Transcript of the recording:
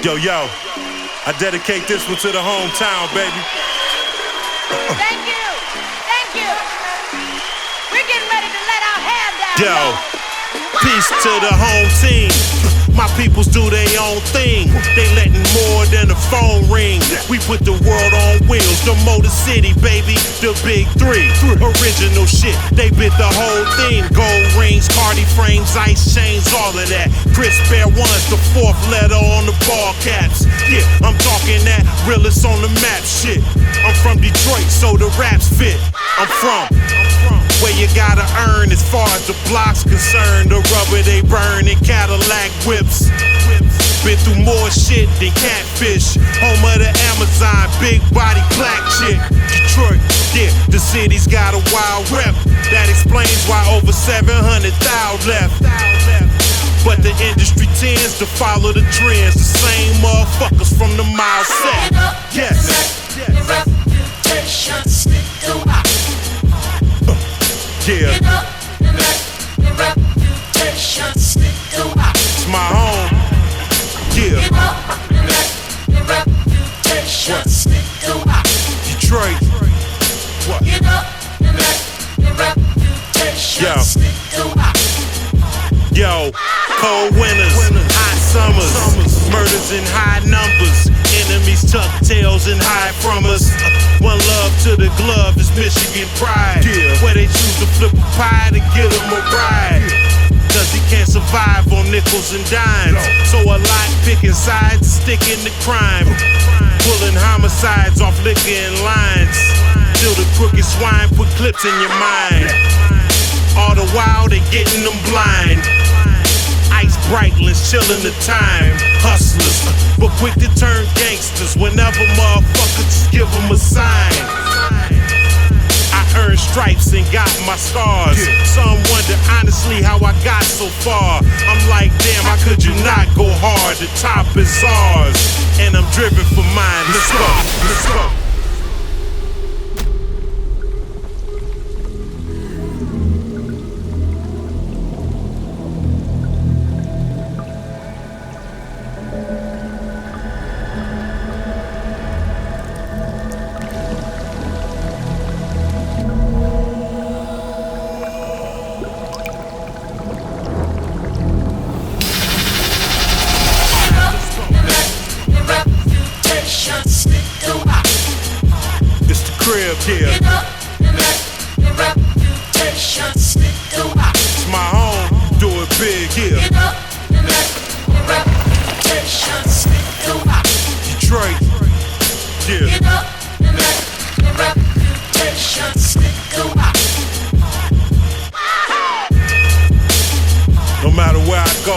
Yo, I dedicate this one to the hometown, baby. Thank you. We're getting ready to let our hair down. Yo, peace to the home team. My peoples do their own thing. They letting more than a phone ring. We put the world on wheels. The Motor City, baby, the big three. Original shit, they bit the whole theme. Gold rings, Cardi frames, ice chains, all of that. Chris Bear ones, the fourth letter on the ball caps. Yeah, I'm talking that realest on the map shit. I'm from Detroit, so the raps fit. I'm from where you gotta earn as far as the block's concerned. The rubber they burn in Cadillac whips. Been through more shit than Catfish. Home of the Amazon, big body black chick. Detroit, yeah, the city's got a wild rep. That explains why over 700,000 left. But the industry tends to follow the trends. The same motherfuckers from the mile set. Yes. Your reputation stick throughout. Yeah. Get up and let your reputation stick throughout. It's my home. Yeah. Get up and let your reputation stick throughout. Detroit. What? Get up and let your reputation stick throughout. Yo, cold winters, hot summers, murders in high numbers, enemies tuck tails and hide from us. One love to the glove is Michigan pride, where they choose to flip a pie to get him a ride. Cause he can't survive on nickels and dimes, so a lot picking sides, sticking to crime, pulling homicides off liquor and lines, till the crooked swine put clips in your mind. All the while they getting them blind. Ice Breitlands chillin' the time. Hustlers, but quick to turn gangsters whenever motherfuckers just give them a sign. I earned stripes and got my scars. Some wonder honestly how I got so far. I'm like, damn, how could you not go hard? The top is ours, and I'm driven for mine. Let's go. Crib, yeah. Get up and let your reputation stick throughout. It's my home, do it big, yeah. Get up and let your reputation stick throughout. Detroit, yeah. Get up and let your reputation stick throughout. No matter where I go,